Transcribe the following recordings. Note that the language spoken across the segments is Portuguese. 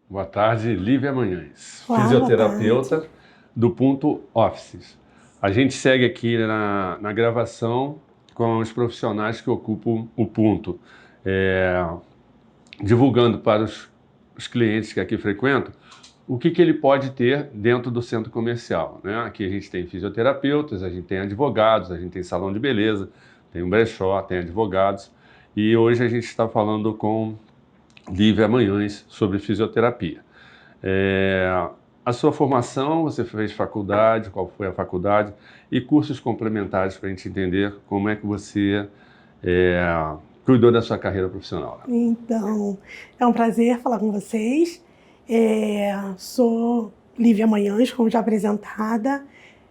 Boa tarde, Lívia Manhães, Olá, fisioterapeuta do Punto Offices. A gente segue aqui na gravação com os profissionais que ocupam o Punto, divulgando para os clientes que aqui frequentam o que ele pode ter dentro do centro comercial, né? Aqui a gente tem fisioterapeutas, a gente tem advogados, a gente tem salão de beleza, tem um brechó, tem advogados, e hoje a gente está falando com Lívia Manhães sobre fisioterapia. A sua formação, você fez faculdade, qual foi a faculdade, e cursos complementares para a gente entender como é que você cuidou da sua carreira profissional. Então, é um prazer falar com vocês. Sou Lívia Manhães, como já apresentada,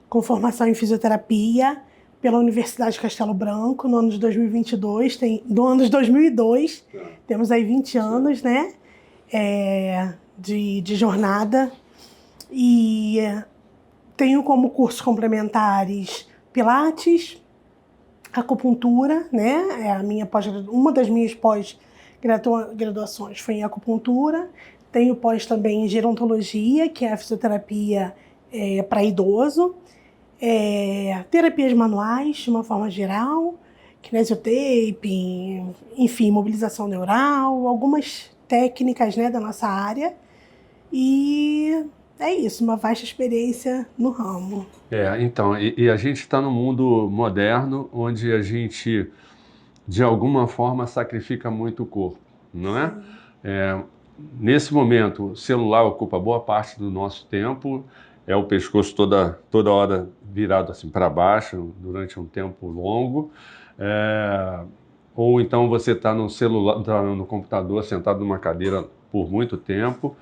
com formação em fisioterapia pela Universidade Castelo Branco, no ano de 2022, do ano de 2002, temos aí 20 anos, né, de jornada, e tenho como cursos complementares Pilates, acupuntura, né, uma das minhas pós-graduações foi em acupuntura, tenho pós também em gerontologia, que é a fisioterapia para idoso, terapias manuais, de uma forma geral, kinesiotaping, enfim, mobilização neural, algumas técnicas, né, da nossa área. E é isso, uma vasta experiência no ramo. Então, a gente está num mundo moderno, onde a gente, de alguma forma, sacrifica muito o corpo, não é? Nesse momento, o celular ocupa boa parte do nosso tempo, o pescoço toda hora virado assim para baixo durante um tempo longo, ou então você está no celular, tá no computador, sentado numa cadeira por muito tempo,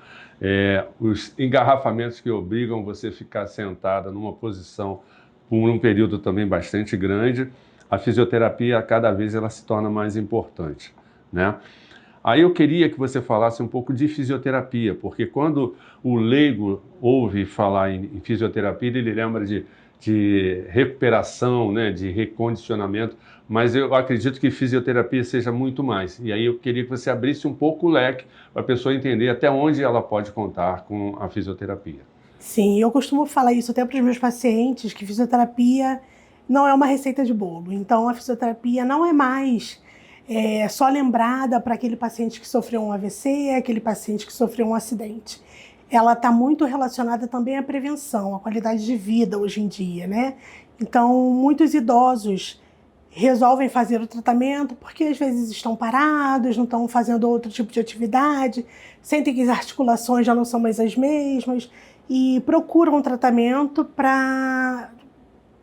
os engarrafamentos que obrigam você a ficar sentada numa posição por um período também bastante grande, a fisioterapia cada vez ela se torna mais importante, né? Aí eu queria que você falasse um pouco de fisioterapia, porque quando o leigo ouve falar em fisioterapia, ele lembra de recuperação, né, de recondicionamento, mas eu acredito que fisioterapia seja muito mais. E aí eu queria que você abrisse um pouco o leque para a pessoa entender até onde ela pode contar com a fisioterapia. Sim, eu costumo falar isso até para os meus pacientes, que fisioterapia não é uma receita de bolo. Então a fisioterapia não é mais só lembrada para aquele paciente que sofreu um AVC, aquele paciente que sofreu um acidente. Ela está muito relacionada também à prevenção, à qualidade de vida hoje em dia, né? Então, muitos idosos resolvem fazer o tratamento porque às vezes estão parados, não estão fazendo outro tipo de atividade, sentem que as articulações já não são mais as mesmas e procuram um tratamento para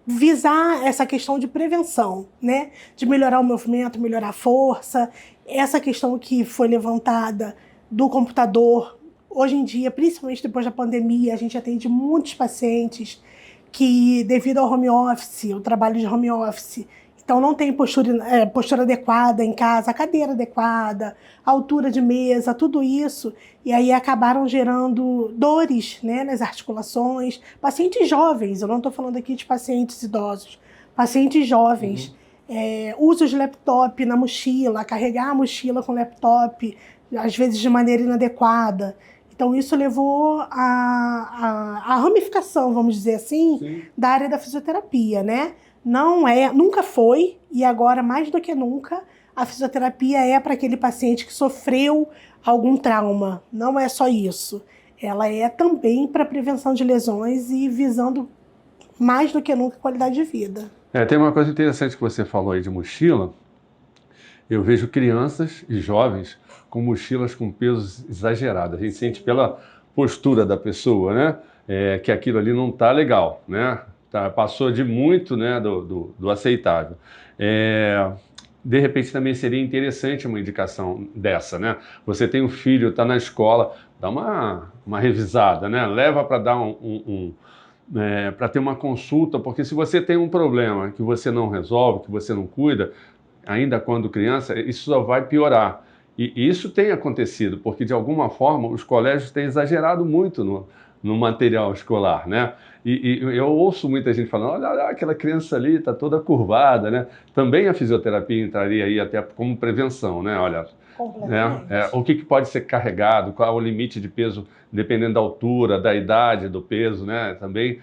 visar essa questão de prevenção, né? De melhorar o movimento, melhorar a força, essa questão que foi levantada do computador. Hoje em dia, principalmente depois da pandemia, a gente atende muitos pacientes que, devido ao home office, o trabalho de home office, então não tem postura adequada em casa, a cadeira adequada, a altura de mesa, tudo isso, e aí acabaram gerando dores, né, nas articulações. Pacientes jovens, eu não estou falando aqui de pacientes idosos, pacientes jovens, uso de laptop na mochila, carregar a mochila com laptop, às vezes de maneira inadequada. Então isso levou à ramificação, vamos dizer assim, sim, da área da fisioterapia, né? Nunca foi, e agora mais do que nunca, a fisioterapia é para aquele paciente que sofreu algum trauma. Não é só isso. Ela é também para prevenção de lesões e visando mais do que nunca a qualidade de vida. Tem uma coisa interessante que você falou aí de mochila. Eu vejo crianças e jovens com mochilas com pesos exagerados. A gente sente pela postura da pessoa, né? Que aquilo ali não está legal, né? Passou de muito, né, do aceitável. De repente também seria interessante uma indicação dessa, né? Você tem um filho, está na escola, dá uma revisada, né? Leva para dar para ter uma consulta, porque se você tem um problema que você não resolve, que você não cuida, ainda quando criança, isso só vai piorar. E isso tem acontecido, porque de alguma forma os colégios têm exagerado muito no material escolar, né? E eu ouço muita gente falando, olha aquela criança ali está toda curvada, né? Também a fisioterapia entraria aí até como prevenção, né? Olha, né? O que pode ser carregado, qual é o limite de peso, dependendo da altura, da idade do peso, né? Também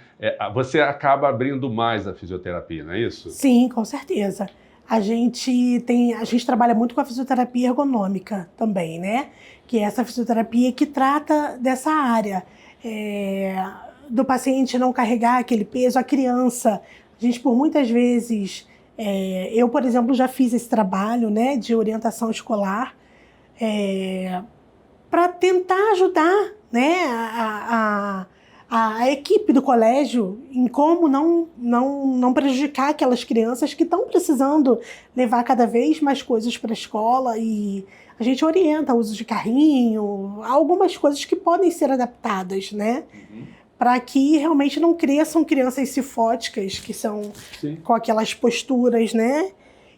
você acaba abrindo mais a fisioterapia, não é isso? Sim, com certeza. A gente trabalha muito com a fisioterapia ergonômica também, né? Que é essa fisioterapia que trata dessa área. Do paciente não carregar aquele peso, a criança. A gente, por muitas vezes, eu, por exemplo, já fiz esse trabalho, né, de orientação escolar, para tentar ajudar, né, a equipe do colégio em como não prejudicar aquelas crianças que estão precisando levar cada vez mais coisas para a escola, e a gente orienta o uso de carrinho, algumas coisas que podem ser adaptadas, né? Para que realmente não cresçam crianças cifóticas, que são com aquelas posturas, né?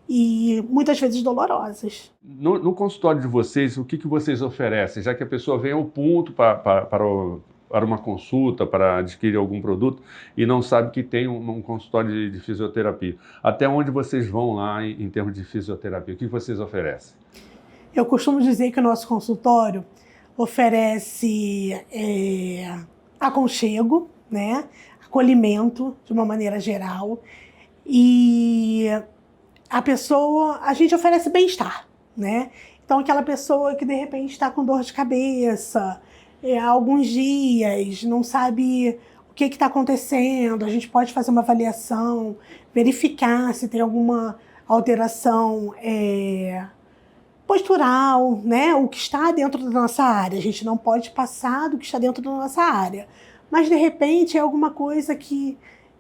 E muitas vezes dolorosas. No consultório de vocês, o que vocês oferecem? Já que a pessoa vem ao ponto para uma consulta, para adquirir algum produto e não sabe que tem um consultório de fisioterapia. Até onde vocês vão lá em termos de fisioterapia? O que vocês oferecem? Eu costumo dizer que o nosso consultório oferece aconchego, né? Acolhimento, de uma maneira geral, e a gente oferece bem-estar, né? Então, aquela pessoa que de repente está com dor de cabeça, há alguns dias, não sabe o que está acontecendo, a gente pode fazer uma avaliação, verificar se tem alguma alteração postural, né? O que está dentro da nossa área. A gente não pode passar do que está dentro da nossa área. Mas, de repente, é alguma coisa que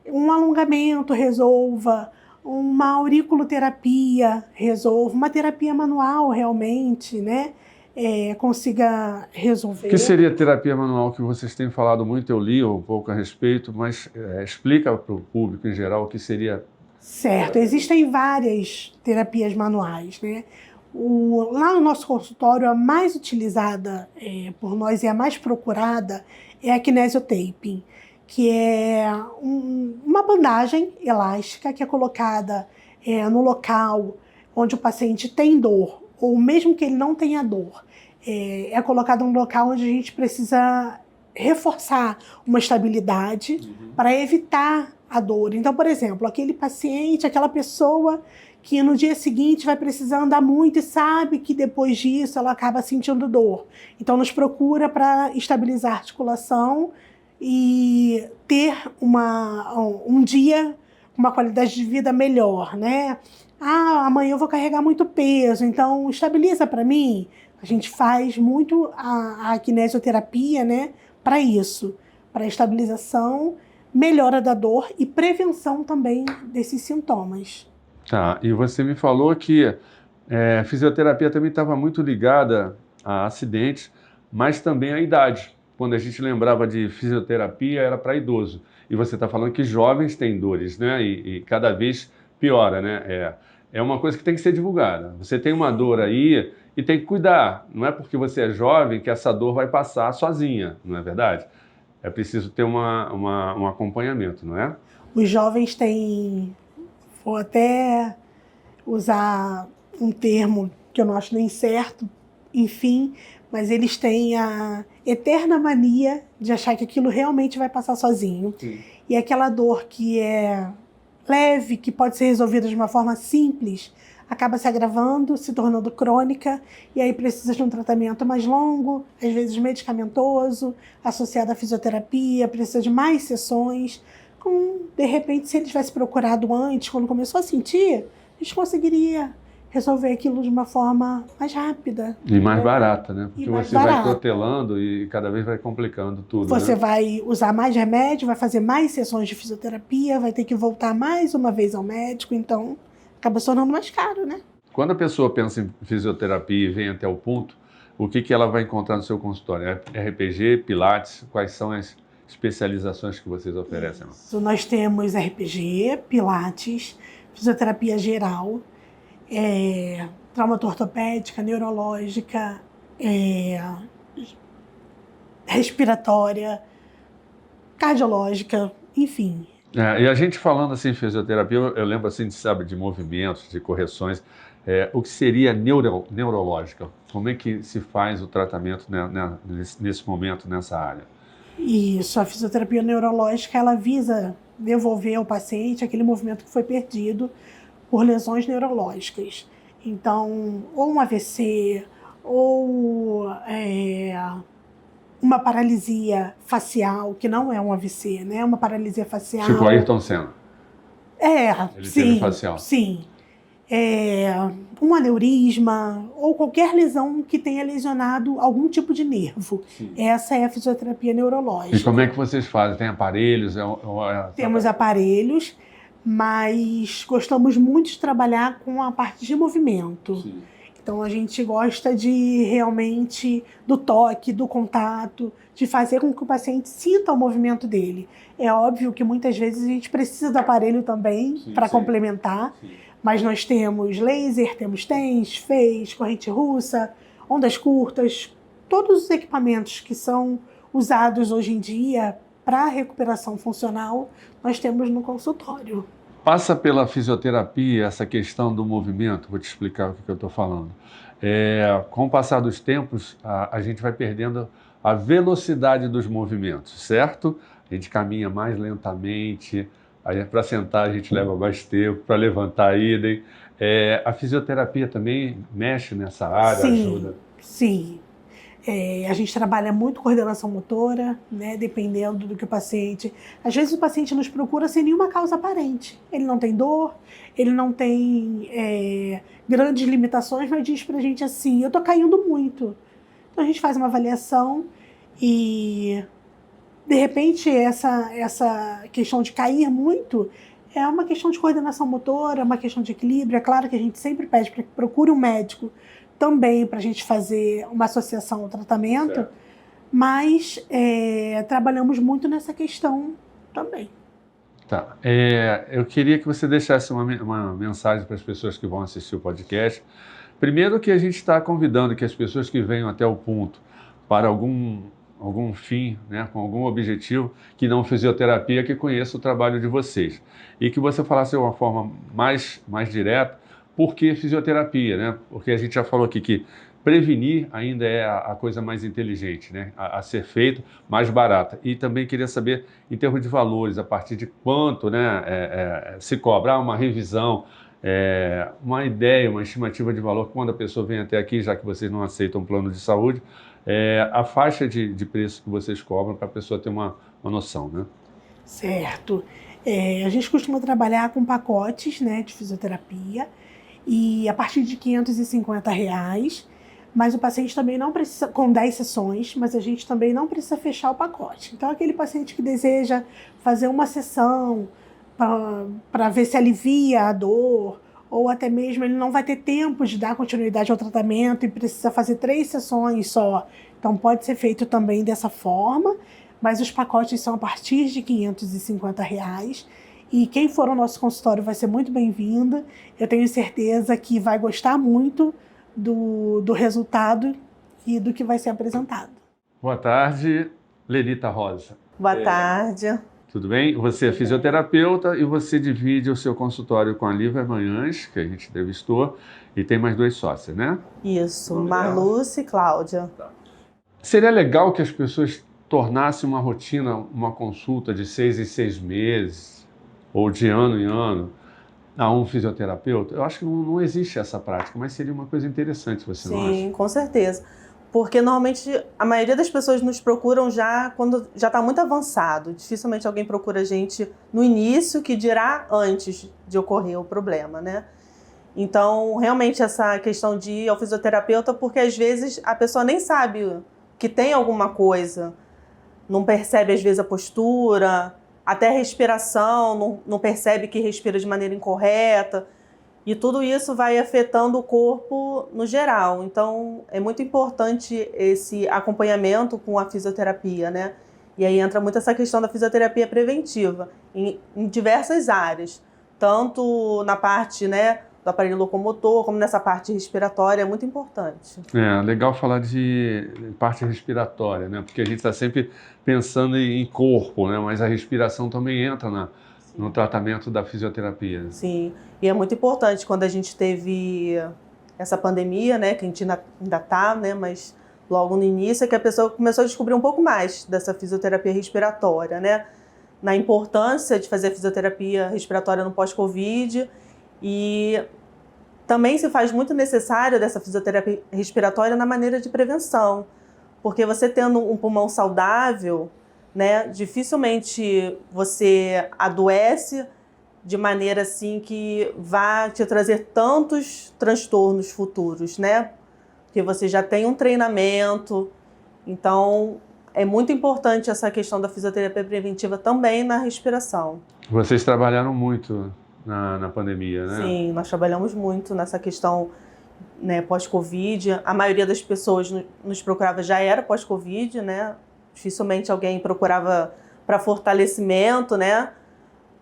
um alongamento resolva, uma auriculoterapia resolva, uma terapia manual realmente, né? Consiga resolver. O que seria a terapia manual, que vocês têm falado muito? Eu li um pouco a respeito, mas explica para o público em geral o que seria. Certo, existem várias terapias manuais, né? Lá no nosso consultório, a mais utilizada por nós e a mais procurada é a kinesiotaping, que é uma bandagem elástica que é colocada no local onde o paciente tem dor, ou mesmo que ele não tenha dor. É colocado num local onde a gente precisa reforçar uma estabilidade para evitar a dor. Então, por exemplo, aquele paciente, aquela pessoa que no dia seguinte vai precisar andar muito e sabe que depois disso ela acaba sentindo dor. Então, nos procura para estabilizar a articulação e ter um dia, uma qualidade de vida melhor, né? Amanhã eu vou carregar muito peso, então estabiliza para mim. A gente faz muito a kinesioterapia, né, para isso, para estabilização, melhora da dor e prevenção também desses sintomas. Tá, e você me falou que a fisioterapia também estava muito ligada a acidentes, mas também à idade. Quando a gente lembrava de fisioterapia, era para idoso. E você está falando que jovens têm dores, né? E cada vez piora, né? É uma coisa que tem que ser divulgada. Você tem uma dor aí e tem que cuidar. Não é porque você é jovem que essa dor vai passar sozinha, não é verdade? É preciso ter um acompanhamento, não é? Os jovens têm... Vou até usar um termo que eu não acho nem certo, enfim, mas eles têm a eterna mania de achar que aquilo realmente vai passar sozinho. Sim. E aquela dor que é leve, que pode ser resolvida de uma forma simples, acaba se agravando, se tornando crônica, e aí precisa de um tratamento mais longo, às vezes medicamentoso, associado à fisioterapia, precisa de mais sessões. De repente, se ele tivesse procurado antes, quando começou a sentir, a gente conseguiria resolver aquilo de uma forma mais rápida. E mais barata, né? Porque você vai protelando e cada vez vai complicando tudo. Você né? vai usar mais remédio, vai fazer mais sessões de fisioterapia, vai ter que voltar mais uma vez ao médico, então acaba se tornando mais caro, né? Quando a pessoa pensa em fisioterapia e vem até o ponto, o que ela vai encontrar no seu consultório? RPG, Pilates, quais são as especializações que vocês oferecem? Isso. Nós temos RPG, Pilates, fisioterapia geral, traumato ortopédica, neurológica, respiratória, cardiológica, enfim. E a gente falando assim, fisioterapia, eu lembro assim, de movimentos, de correções, o que seria neurológica? Como é que se faz o tratamento nesse momento, nessa área? Isso, a fisioterapia neurológica, ela visa devolver ao paciente aquele movimento que foi perdido por lesões neurológicas. Então, ou um AVC, ou uma paralisia facial, que não é um AVC, né? Uma paralisia facial. Tipo Ayrton Senna. Ele teve facial. Sim. Um aneurisma ou qualquer lesão que tenha lesionado algum tipo de nervo. Sim. Essa é a fisioterapia neurológica. E como é que vocês fazem? Tem aparelhos? Temos aparelhos, mas gostamos muito de trabalhar com a parte de movimento. Sim. Então a gente gosta de realmente do toque, do contato, de fazer com que o paciente sinta o movimento dele. É óbvio que muitas vezes a gente precisa do aparelho também para complementar. Sim. Mas nós temos laser, temos TENS, FEIS, corrente russa, ondas curtas, todos os equipamentos que são usados hoje em dia para recuperação funcional, nós temos no consultório. Passa pela fisioterapia essa questão do movimento, vou te explicar o que eu estou falando. Com o passar dos tempos, a gente vai perdendo a velocidade dos movimentos, certo? A gente caminha mais lentamente, para sentar a gente leva mais tempo, para levantar idem. A fisioterapia também mexe nessa área, ajuda? Sim. A gente trabalha muito coordenação motora, né, dependendo do que o paciente... Às vezes o paciente nos procura sem nenhuma causa aparente. Ele não tem dor, ele não tem grandes limitações, mas diz pra gente assim, eu tô caindo muito. Então a gente faz uma avaliação e, de repente, essa questão de cair muito é uma questão de coordenação motora, é uma questão de equilíbrio. É claro que a gente sempre pede para que procure um médico também para a gente fazer uma associação ao tratamento, certo. Mas trabalhamos muito nessa questão também. Tá. Eu queria que você deixasse uma mensagem para as pessoas que vão assistir o podcast. Primeiro que a gente está convidando que as pessoas que venham até o ponto para algum fim, né, com algum objetivo, que não fisioterapia, que conheça o trabalho de vocês. E que você falasse de uma forma mais direta, por que fisioterapia, né? Porque a gente já falou aqui que prevenir ainda é a coisa mais inteligente, né? A ser feito, mais barata. E também queria saber, em termos de valores, a partir de quanto, né, se cobrar uma revisão, uma ideia, uma estimativa de valor, quando a pessoa vem até aqui, já que vocês não aceitam plano de saúde, a faixa de preço que vocês cobram para a pessoa ter uma noção, né? Certo. A gente costuma trabalhar com pacotes, né, de fisioterapia, e a partir de R$550, mas o paciente também não precisa, com 10 sessões, mas a gente também não precisa fechar o pacote. Então, aquele paciente que deseja fazer uma sessão para ver se alivia a dor, ou até mesmo ele não vai ter tempo de dar continuidade ao tratamento e precisa fazer 3 sessões só. Então, pode ser feito também dessa forma, mas os pacotes são a partir de R$550. E quem for ao nosso consultório vai ser muito bem-vinda. Eu tenho certeza que vai gostar muito do resultado e do que vai ser apresentado. Boa tarde, Lenita Rosa. Boa tarde. Tudo bem? Você é fisioterapeuta e você divide o seu consultório com a Lívia Manhães, que a gente entrevistou, e tem mais 2 sócias, né? Isso, Marluce e Cláudia. Tá. Seria legal que as pessoas tornassem uma rotina, uma consulta de 6 em 6 meses, ou de ano em ano, a um fisioterapeuta? Eu acho que não existe essa prática, mas seria uma coisa interessante, você não acha? Sim, com certeza. Porque normalmente a maioria das pessoas nos procuram já quando já está muito avançado. Dificilmente alguém procura a gente no início, que dirá antes de ocorrer o problema, né? Então, realmente essa questão de ir ao fisioterapeuta, porque às vezes a pessoa nem sabe que tem alguma coisa, não percebe às vezes a postura, até a respiração, não percebe que respira de maneira incorreta. E tudo isso vai afetando o corpo no geral. Então, é muito importante esse acompanhamento com a fisioterapia, né? E aí entra muito essa questão da fisioterapia preventiva, em diversas áreas. Tanto na parte, né, do aparelho locomotor, como nessa parte respiratória, é muito importante. Legal falar de parte respiratória, né? Porque a gente está sempre pensando em corpo, né? Mas a respiração também entra no tratamento da fisioterapia. Sim, e é muito importante quando a gente teve essa pandemia, né? Que a gente ainda está, né? Mas logo no início é que a pessoa começou a descobrir um pouco mais dessa fisioterapia respiratória, né? Na importância de fazer a fisioterapia respiratória no pós-Covid, e também se faz muito necessário dessa fisioterapia respiratória na maneira de prevenção, porque você tendo um pulmão saudável, né, dificilmente você adoece de maneira assim que vá te trazer tantos transtornos futuros, né? Porque você já tem um treinamento, então é muito importante essa questão da fisioterapia preventiva também na respiração. Vocês trabalharam muito na pandemia, né? Sim, nós trabalhamos muito nessa questão, né, pós-Covid. A maioria das pessoas nos procurava já era pós-Covid, né? Dificilmente alguém procurava para fortalecimento, né?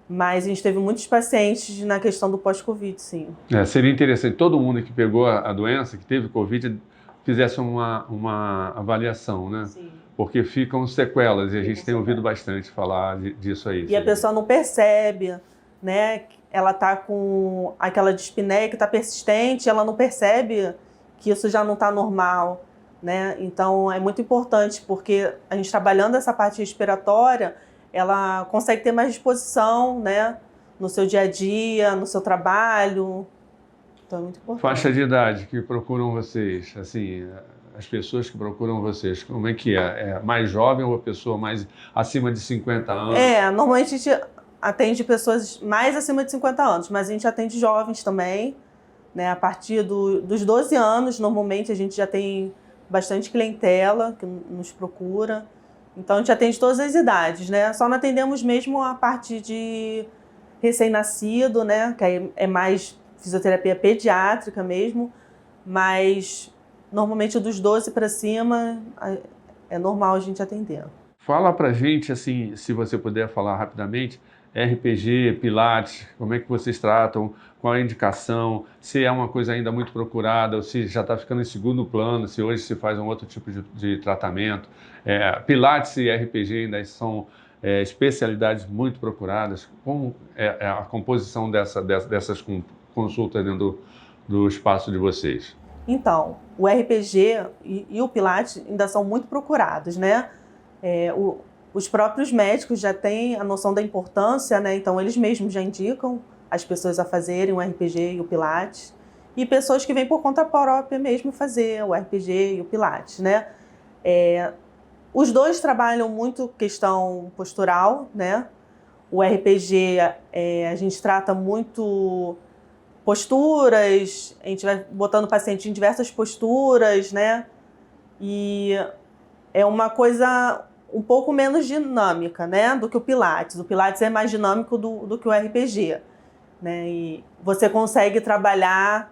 Mas a gente teve muitos pacientes na questão do pós-Covid, sim. Seria interessante todo mundo que pegou a doença, que teve Covid, fizesse uma avaliação, né? Sim. Porque ficam sequelas, e a gente tem ouvido bastante falar disso aí. E a pessoa não percebe, né? Ela tá com aquela dispneia que está persistente, ela não percebe que isso já não está normal, né? Então é muito importante, porque a gente trabalhando essa parte respiratória, ela consegue ter mais disposição, né? No seu dia a dia, no seu trabalho. Então é muito importante. Faixa de idade que procuram vocês, assim, as pessoas que procuram vocês, como é que é? É mais jovem ou a pessoa mais acima de 50 anos? Normalmente a gente atende pessoas mais acima de 50 anos, mas a gente atende jovens também, né? A partir dos 12 anos, normalmente a gente já tem bastante clientela que nos procura. Então a gente atende todas as idades, né? Só não atendemos mesmo a parte de recém-nascido, né? Que aí é mais fisioterapia pediátrica mesmo, mas normalmente dos 12 para cima é normal a gente atender. Fala pra gente, assim, se você puder falar rapidamente, RPG, Pilates, como é que vocês tratam, qual é a indicação, se é uma coisa ainda muito procurada ou se já está ficando em segundo plano, se hoje se faz um outro tipo de tratamento. Pilates e RPG ainda são especialidades muito procuradas. Como é a composição dessas consultas dentro do espaço de vocês? Então, o RPG e o Pilates ainda são muito procurados, né? Os próprios médicos já têm a noção da importância, né? Então eles mesmos já indicam as pessoas a fazerem o RPG e o Pilates. E pessoas que vêm por conta própria mesmo fazer o RPG e o Pilates, né? Os dois trabalham muito questão postural, né? O RPG, a gente trata muito posturas, a gente vai botando o paciente em diversas posturas, né? E é uma coisa um pouco menos dinâmica, né, do que o Pilates. O Pilates é mais dinâmico do que o RPG, né? E você consegue trabalhar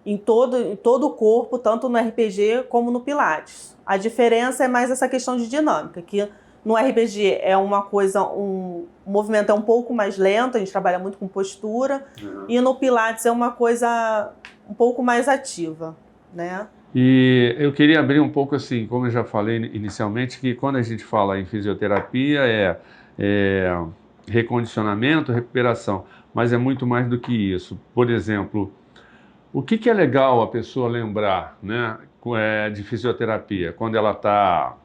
em todo o corpo, tanto no RPG como no Pilates. A diferença é mais essa questão de dinâmica, que no RPG é uma coisa, o movimento é um pouco mais lento, a gente trabalha muito com postura, e no Pilates é uma coisa um pouco mais ativa, né? E eu queria abrir um pouco assim, como eu já falei inicialmente, que quando a gente fala em fisioterapia é recondicionamento, recuperação, mas é muito mais do que isso. Por exemplo, o que é legal a pessoa lembrar, né, de fisioterapia? Quando ela está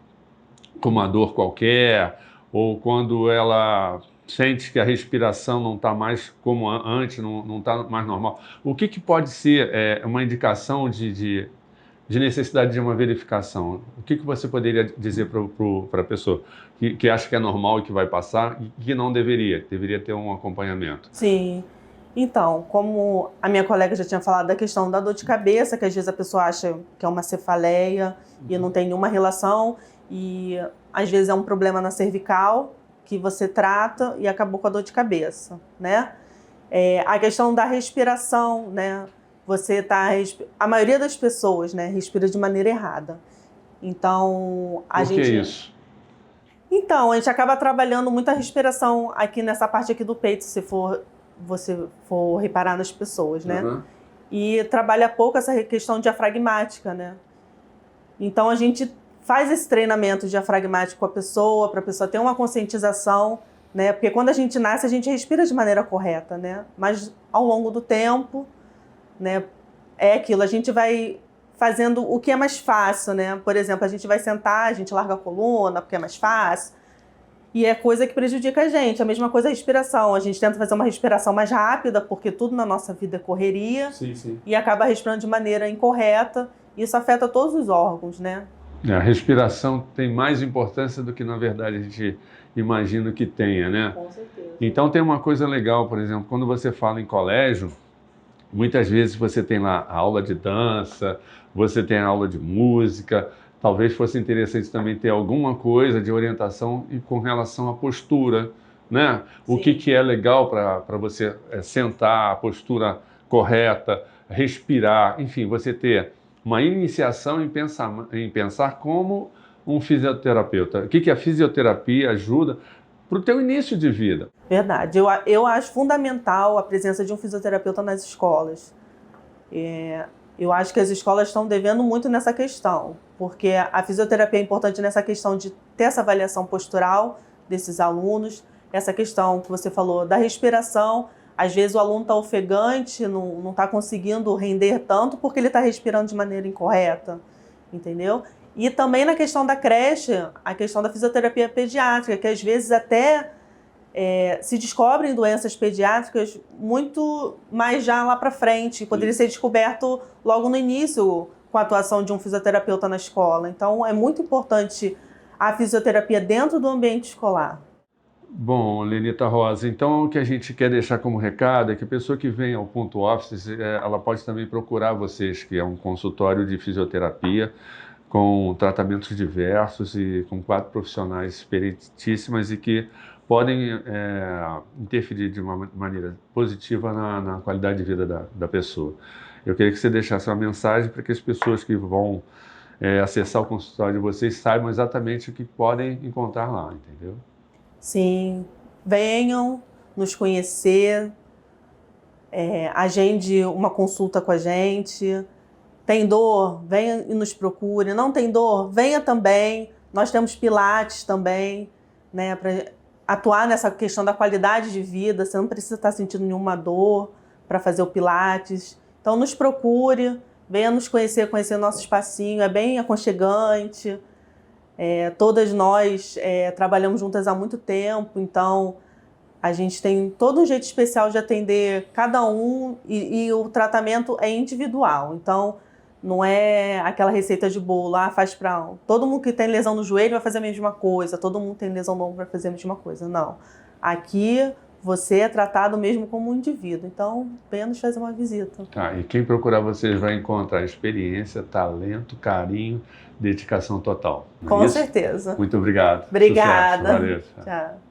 com uma dor qualquer, ou quando ela sente que a respiração não está mais como antes, não está mais normal. O que pode ser uma indicação de necessidade de uma verificação? O que você poderia dizer para a pessoa que acha que é normal e que vai passar e que não deveria ter um acompanhamento? Sim. Então, como a minha colega já tinha falado da questão da dor de cabeça, que às vezes a pessoa acha que é uma cefaleia e não tem nenhuma relação, e às vezes é um problema na cervical que você trata e acabou com a dor de cabeça, né? A questão da respiração, né? A maioria das pessoas, né, respira de maneira errada. Então, Por que isso? Então, a gente acaba trabalhando muito a respiração aqui nessa parte aqui do peito, se for você for reparar nas pessoas, né? Uhum. E trabalha pouco essa questão diafragmática, né? Então, a gente faz esse treinamento diafragmático com a pessoa, para a pessoa ter uma conscientização, né? Porque quando a gente nasce, a gente respira de maneira correta, né? Mas ao longo do tempo, né? É aquilo, a gente vai fazendo o que é mais fácil, né? Por exemplo, a gente vai sentar, a gente larga a coluna porque é mais fácil. E é coisa que prejudica a gente. A mesma coisa a respiração. A gente tenta fazer uma respiração mais rápida, porque tudo na nossa vida é correria. Sim, sim. E acaba respirando de maneira incorreta. Isso afeta todos os órgãos, né? A respiração tem mais importância do que, na verdade, a gente imagina que tenha, né? Com certeza. Então, tem uma coisa legal, por exemplo, quando você fala em colégio, muitas vezes você tem lá a aula de dança, você tem a aula de música. Talvez fosse interessante também ter alguma coisa de orientação e com relação à postura, né? O que é legal para você sentar, a postura correta, respirar, enfim, você ter uma iniciação em pensar como um fisioterapeuta. O que a fisioterapia ajuda para o teu início de vida? Verdade. Eu acho fundamental a presença de um fisioterapeuta nas escolas. Eu acho que as escolas estão devendo muito nessa questão, porque a fisioterapia é importante nessa questão de ter essa avaliação postural desses alunos, essa questão que você falou da respiração. Às vezes o aluno está ofegante, não está conseguindo render tanto porque ele está respirando de maneira incorreta, entendeu? E também na questão da creche, a questão da fisioterapia pediátrica, que às vezes até se descobrem doenças pediátricas muito mais já lá para frente. Poderia ser descoberto logo no início com a atuação de um fisioterapeuta na escola. Então, é muito importante a fisioterapia dentro do ambiente escolar. Bom, Lenita Rosa, então o que a gente quer deixar como recado é que a pessoa que vem ao Ponto Office, ela pode também procurar vocês, que é um consultório de fisioterapia com tratamentos diversos e com 4 profissionais experientíssimas e que podem interferir de uma maneira positiva na qualidade de vida da pessoa. Eu queria que você deixasse uma mensagem para que as pessoas que vão acessar o consultório de vocês saibam exatamente o que podem encontrar lá, entendeu? Sim, venham nos conhecer, agende uma consulta com a gente. Tem dor? Venha e nos procure. Não tem dor? Venha também. Nós temos pilates também, né, para atuar nessa questão da qualidade de vida. Você não precisa estar sentindo nenhuma dor para fazer o pilates. Então nos procure, venha nos conhecer o nosso espacinho. É bem aconchegante. Todas nós trabalhamos juntas há muito tempo, então a gente tem todo um jeito especial de atender cada um e o tratamento é individual. Então não é aquela receita de bolo, faz para todo mundo que tem lesão no joelho vai fazer a mesma coisa, todo mundo que tem lesão no ombro vai fazer a mesma coisa. Não. Aqui você é tratado mesmo como um indivíduo. Então, venha nos fazer uma visita. E quem procurar vocês vai encontrar experiência, talento, carinho, dedicação total. Com certeza. Muito obrigado. Obrigada. Sucesso. Valeu. Tchau.